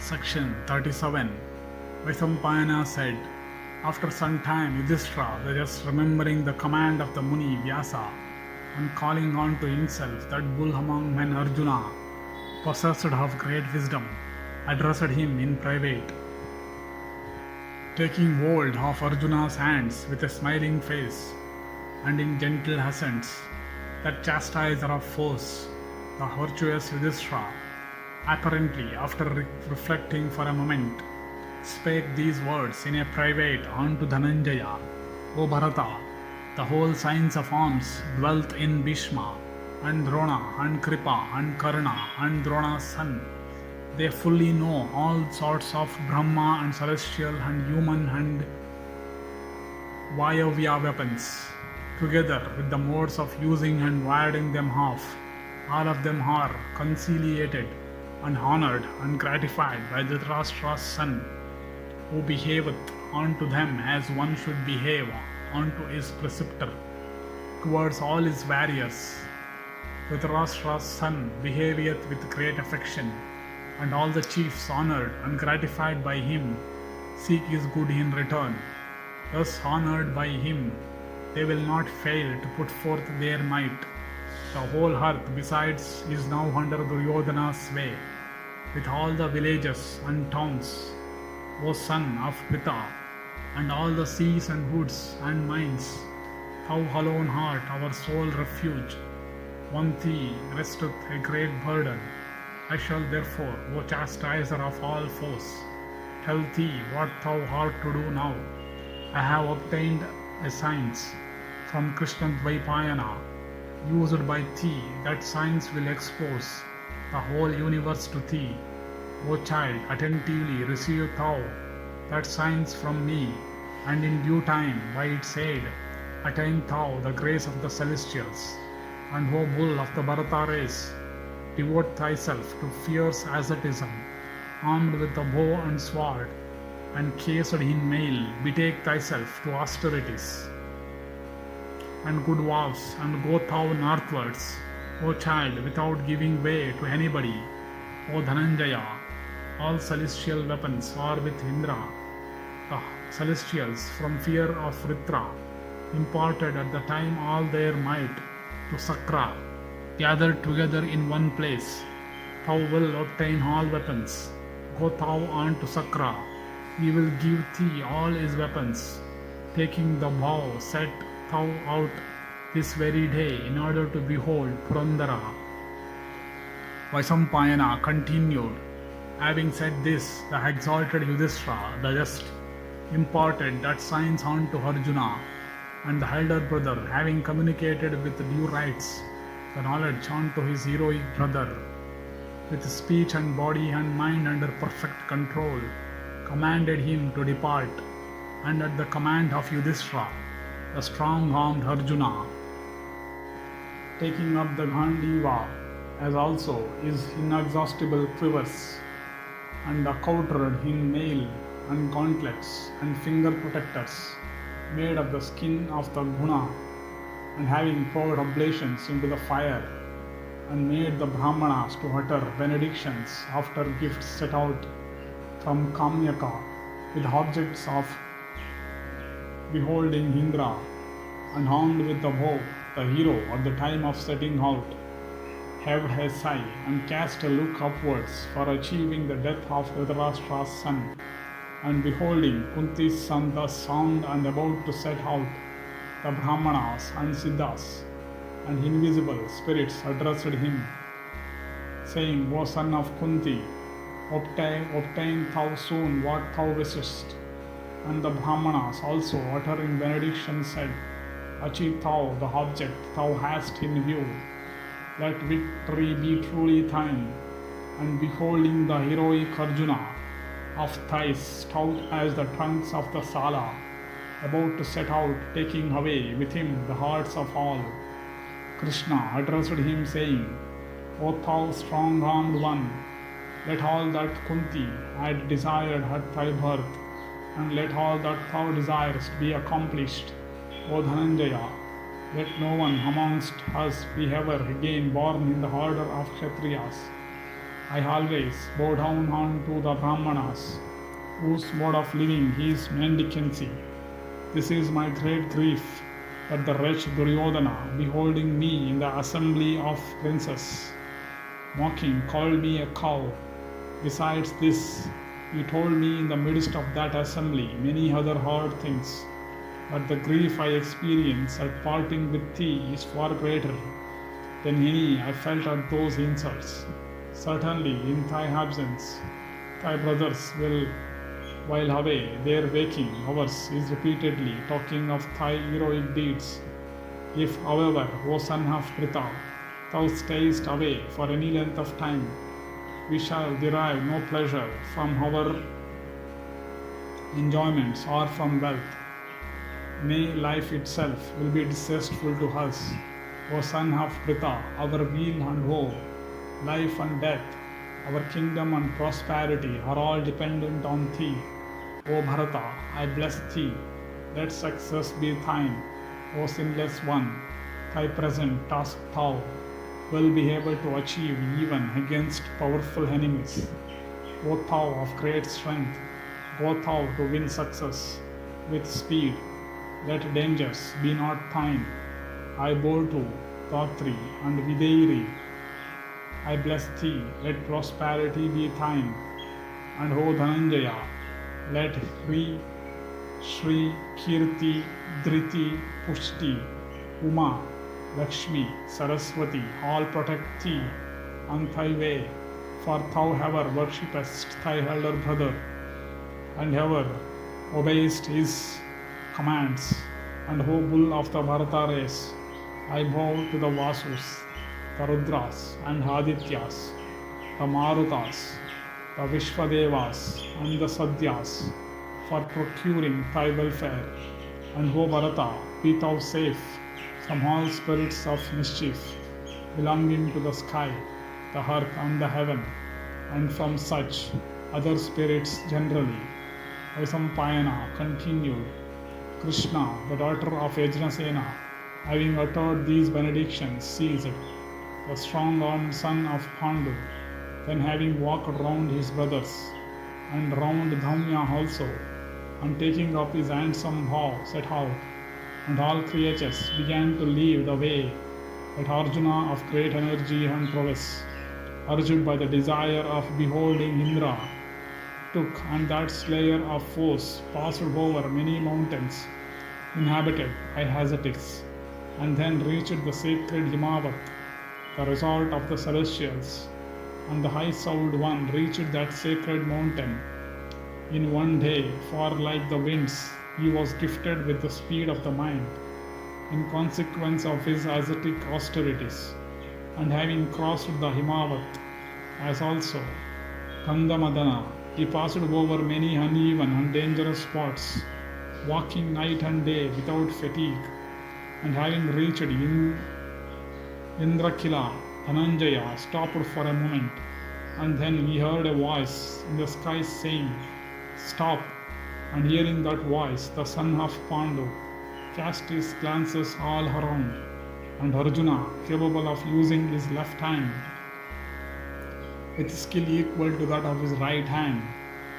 Section 37. Vaisampayana said, after some time Yudhishthira, just remembering the command of the Muni Vyasa and calling on to himself that bull among men Arjuna, possessed of great wisdom, addressed him in private. Taking hold of Arjuna's hands with a smiling face and in gentle accents, that chastiser of foes, the virtuous Yudhishthira, apparently after reflecting for a moment, spake these words in a private unto Dhananjaya. O Bharata, the whole science of arms dwelt in Bhishma and Drona and Kripa and Karna and Drona's son. They fully know all sorts of Brahma and celestial and human and Vayavya weapons, together with the modes of using and warding them off. All of them are conciliated and honored and gratified by Dhritarashtra's son, who behaveth unto them as one should behave unto his preceptor towards all his warriors. Dhritarashtra's son behaveth with great affection, and all the chiefs honored and gratified by him seek his good in return. Thus honored by him, they will not fail to put forth their might. The whole earth besides is now under Duryodhana's sway, with all the villages and towns, O son of Pita, and all the seas and woods and mines. Thou alone art our sole refuge. On thee resteth a great burden. I shall therefore, O chastiser of all foes, tell thee what thou art to do now. I have obtained a science from Krishnadvaipayana, used by thee. That science will expose the whole universe to thee. O child, attentively receive thou that science from me, and in due time, by its aid, attain thou the grace of the celestials. And O bull of the Bharata race, devote thyself to fierce asceticism, armed with the bow and sword, and cased in mail, betake thyself to austerities and good vows, and go thou northwards, O child, without giving way to anybody. O Dhananjaya, all celestial weapons are with Indra. The celestials, from fear of Vritra, imparted at the time all their might to Sakra, gathered together in one place. Thou wilt obtain all weapons. Go thou on to Sakra. He will give thee all his weapons. Taking the bow, set thou out this very day in order to behold Purandara. Vaisampayana continued. Having said this, the exalted Yudhishthira, the just, imparted that science unto Arjuna, and the elder brother, having communicated with due rites the knowledge unto his heroic brother, with speech and body and mind under perfect control, commanded him to depart, and at the command of Yudhishthira, the strong-armed Arjuna, taking up the Gandiva, as also his inexhaustible quivers, and accoutred in mail and gauntlets and finger protectors, made of the skin of the Guna, and having poured oblations into the fire, and made the Brahmanas to utter benedictions after gifts set out from Kamyaka, with objects of beholding Indra, and armed with the bow, the hero at the time of setting out heaved a sigh and cast a look upwards for achieving the death of Dhritarashtra's son, and beholding Kunti's son thus sound and about to set out, the Brahmanas and Siddhas and invisible spirits addressed him, saying, O son of Kunti, obtain thou soon what thou wishest. And the Brahmanas also, uttering benediction, said, Achieve thou the object thou hast in view. Let victory be truly thine. And beholding the heroic Arjuna, of thighs stout as the trunks of the Sala, about to set out, taking away with him the hearts of all, Krishna addressed him, saying, O thou strong-armed one, let all that Kunti had desired at thy birth, and let all that thou desirest be accomplished. O Dhananjaya, let no one amongst us be ever again born in the order of Kshatriyas, I always bow down unto the Brahmanas, whose mode of living is mendicancy. This is my great grief, that the wretch Duryodhana, beholding me in the assembly of princes, mocking, called me a cow. Besides this, he told me in the midst of that assembly many other hard things. But the grief I experience at parting with thee is far greater than any I felt at those insults. Certainly, in thy absence, thy brothers will, while away, their waking hours is repeatedly talking of thy heroic deeds. If, however, O son of Pritha, thou stayest away for any length of time, we shall derive no pleasure from our enjoyments or from wealth. Nay, life itself will be distasteful to us. O son of Pritha, our weal and woe, life and death, our kingdom and prosperity are all dependent on thee. O Bharata, I bless thee. Let success be thine, O sinless one. Thy present task thou will be able to achieve even against powerful enemies. O thou of great strength, go thou to win success with speed. Let dangers be not thine. I bow to Dhatri and Videiri. I bless thee, let prosperity be thine. And O Dhananjaya, let Hri, Shri, Kirti, Dhriti, Pushti, Uma, Lakshmi, Saraswati all protect thee on thy way, for thou ever worshippest thy elder brother, and ever obeyest his commands. And O bull of the Bharata race, I bow to the Vasus, the Rudras and Adityas, the Marutas, the Vishwadevas and the Sadyas, for procuring thy welfare. And O Bharata, be thou safe from all spirits of mischief belonging to the sky, the earth and the heaven, and from such other spirits generally. Vaisampayana continued. Krishna, the daughter of Yajnasena, having uttered these benedictions, ceased. The strong-armed son of Pandu, then having walked round his brothers, and round Dhaumya also, and taking up his handsome bow, set out, and all creatures began to leave the way that Arjuna of great energy and prowess, urged by the desire of beholding Indra, took, and that slayer of foes passed over many mountains inhabited by ascetics, and then reached the sacred Himavat, the resort of the celestials, and the high-souled one reached that sacred mountain in one day, for like the winds he was gifted with the speed of the mind, in consequence of his ascetic austerities, and having crossed the Himavat, as also Kandamadana, he passed over many uneven and dangerous spots, walking night and day without fatigue, and having reached Indrakila, Dhananjaya stopped for a moment, and then he heard a voice in the sky saying, "Stop!" And hearing that voice, the son of Pandu cast his glances all around, and Arjuna, capable of using his left hand with skill equal to that of his right hand,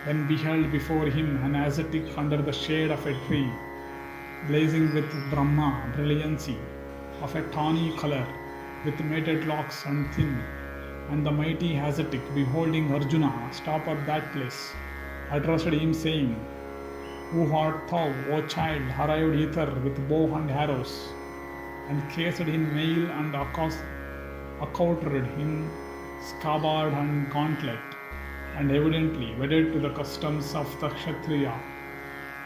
then beheld before him an ascetic under the shade of a tree, blazing with Brahma brilliancy, of a tawny color, with matted locks and thin. And the mighty ascetic, beholding Arjuna stop at that place, addressed him, saying, "Who art thou, O child, arrived hither with bow and arrows, and cased in mail and accoutred in scabbard and gauntlet, and evidently wedded to the customs of the Kshatriya?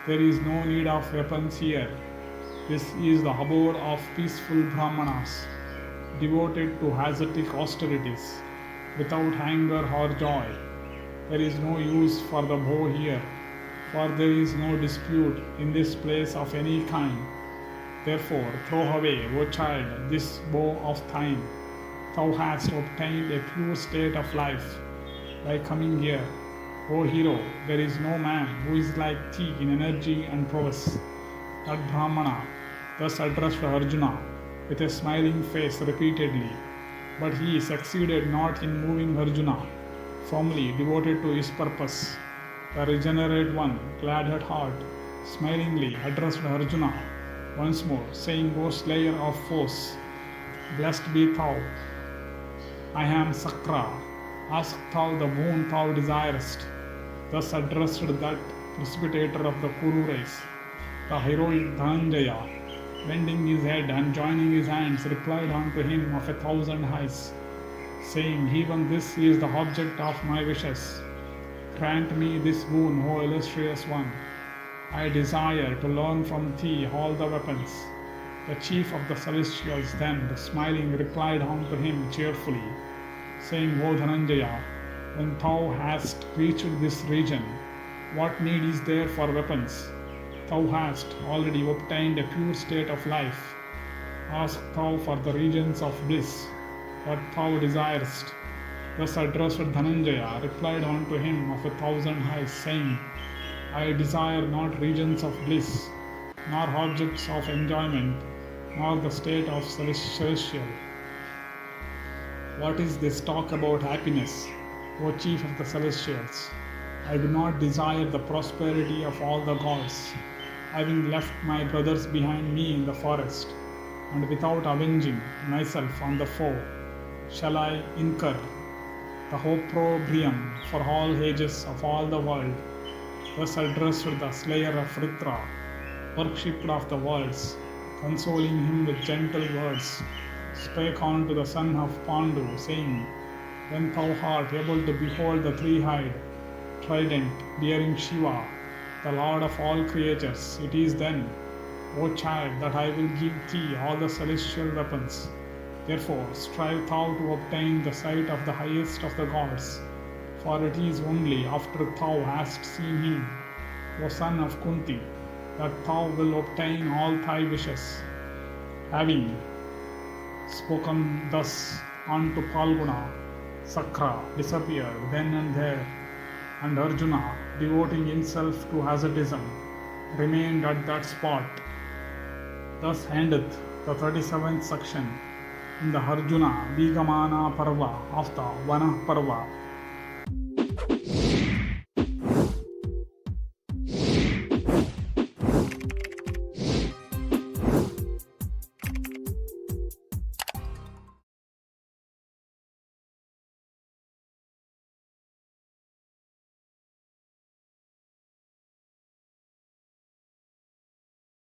There is no need of weapons here. This is the abode of peaceful Brahmanas, devoted to ascetic austerities, without anger or joy. There is no use for the bow here, for there is no dispute in this place of any kind. Therefore, throw away, O child, this bow of thine. Thou hast obtained a pure state of life by coming here. O hero, there is no man who is like thee in energy and prowess." That Brahmana thus addressed Arjuna with a smiling face repeatedly, but he succeeded not in moving Arjuna firmly devoted to his purpose. The regenerate one, glad at heart, smilingly addressed Arjuna once more, saying, O slayer of foes, blessed be thou. I am Sakra. Ask thou the boon thou desirest. Thus addressed that precipitator of the Kuru race. The heroic Dhananjaya, bending his head and joining his hands, replied unto him of 1,000 highs, saying, Even this is the object of my wishes. Grant me this boon, O illustrious one. I desire to learn from thee all the weapons. The chief of the celestials then, smiling, replied unto him cheerfully, saying, O Dhananjaya, when thou hast reached this region, what need is there for weapons? Thou hast already obtained a pure state of life. Ask thou for the regions of bliss, what thou desirest. Thus addressed Dhananjaya replied unto him of 1,000 highs, saying, I desire not regions of bliss, nor objects of enjoyment, nor the state of celestial. What is this talk about happiness, O chief of the celestials? I do not desire the prosperity of all the gods, having left my brothers behind me in the forest, and without avenging myself on the foe, shall I incur the opprobrium for all ages of all the world. Thus addressed the slayer of Vritra, worshipped of the worlds, consoling him with gentle words, spake unto the son of Pandu, saying, When thou art able to behold the three-eyed trident bearing Shiva, the Lord of all creatures, it is then, O child, that I will give thee all the celestial weapons. Therefore strive thou to obtain the sight of the highest of the gods, for it is only after thou hast seen him, O son of Kunti, that thou wilt obtain all thy wishes. Having spoken thus unto Palguna, Sakra disappeared then and there, and Arjuna, devoting himself to asceticism, remained at that spot. Thus endeth the 37th section in the Arjunabhigamana Parva of the Vana Parva.